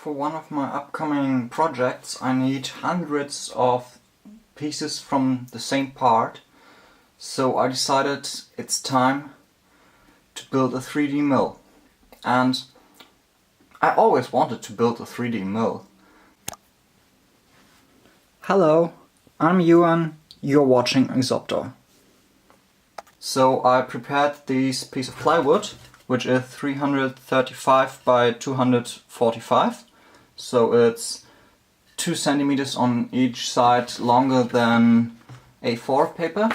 For one of my upcoming projects I need hundreds of pieces from the same part, so I decided it's time to build a 3D mill. And I always wanted to build a 3D mill. Hello, I'm Yuan, you're watching Exoptor. So I prepared this piece of plywood, which is 335 by 245. So it's 2 centimeters on each side longer than A4 paper.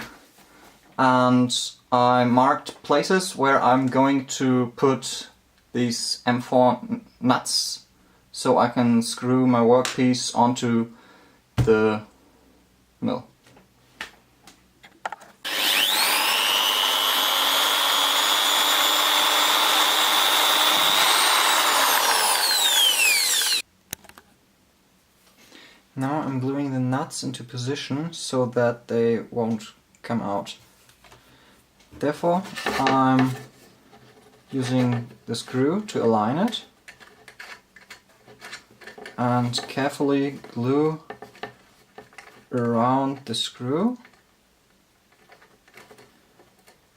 And I marked places where I'm going to put these M4 nuts so I can screw my workpiece onto the mill. Now I'm gluing the nuts into position so that they won't come out. Therefore I'm using the screw to align it and carefully glue around the screw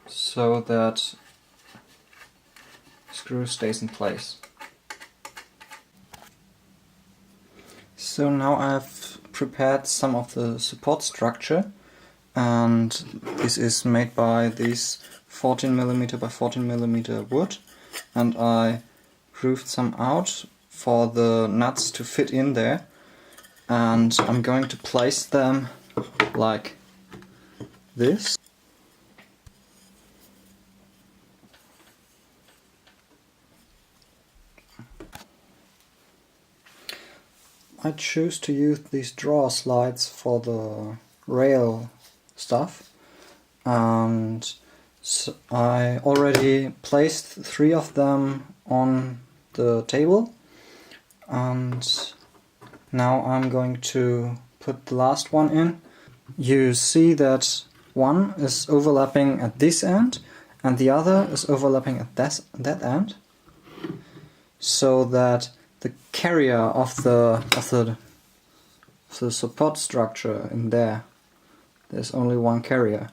so that the screw stays in place. So now I've prepared some of the support structure, and this is made by this 14mm by 14mm wood, and I grooved some out for the nuts to fit in there, and I'm going to place them like this. I choose to use these drawer slides for the rail stuff, and so I already placed 3 of them on the table, and now I'm going to put the last one in. You see that one is overlapping at this end and the other is overlapping at that end, so that the carrier of the support structure in there's only one carrier.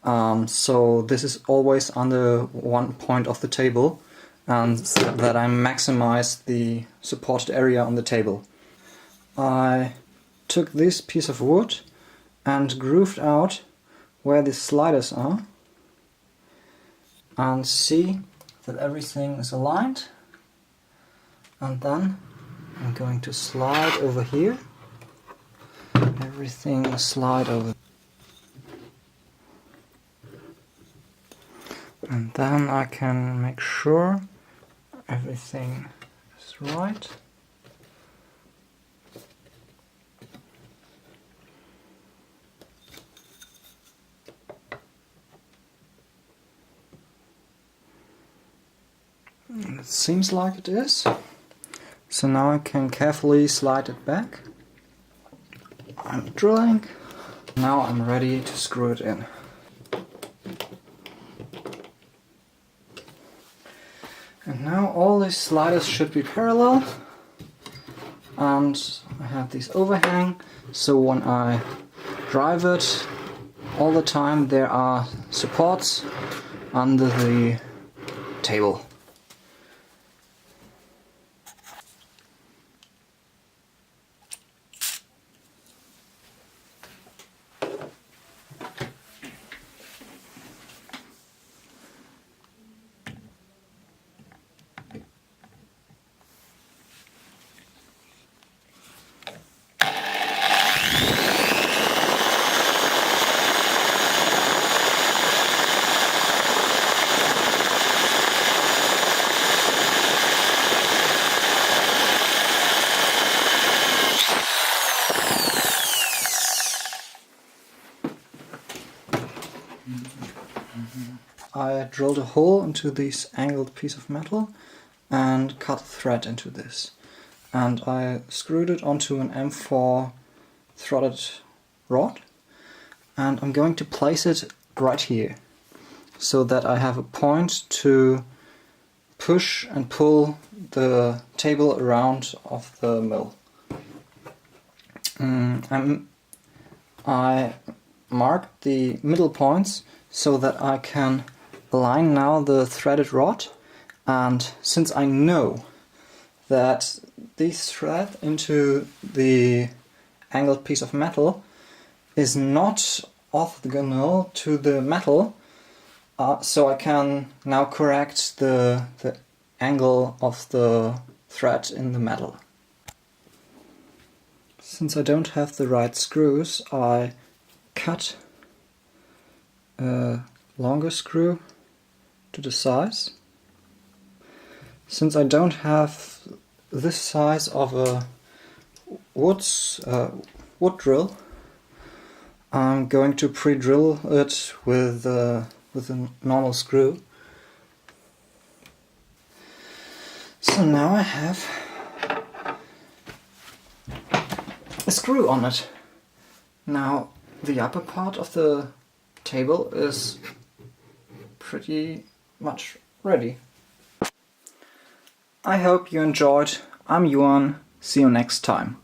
So this is always under one point of the table, and that I maximize the supported area on the table. I took this piece of wood and grooved out where the sliders are, and see that everything is aligned. And then I'm going to slide over here. Everything slide over. And then I can make sure everything is right. And it seems like it is. So now I can carefully slide it back. I'm drilling. Now I'm ready to screw it in. And now all these sliders should be parallel. And I have this overhang, so when I drive it, all the time there are supports under the table. I drilled a hole into this angled piece of metal and cut a thread into this. And I screwed it onto an M4 threaded rod, and I'm going to place it right here so that I have a point to push and pull the table around of the mill. I marked the middle points so that I can align now the threaded rod, and since I know that this thread into the angled piece of metal is not orthogonal to the metal, so I can now correct the angle of the thread in the metal. Since I don't have the right screws, I cut a longer screw to the size. Since I don't have this size of a wood drill, I'm going to pre-drill it with a normal screw. So now I have a screw on it. Now the upper part of the table is pretty much ready. I hope you enjoyed. I'm Johan. See you next time.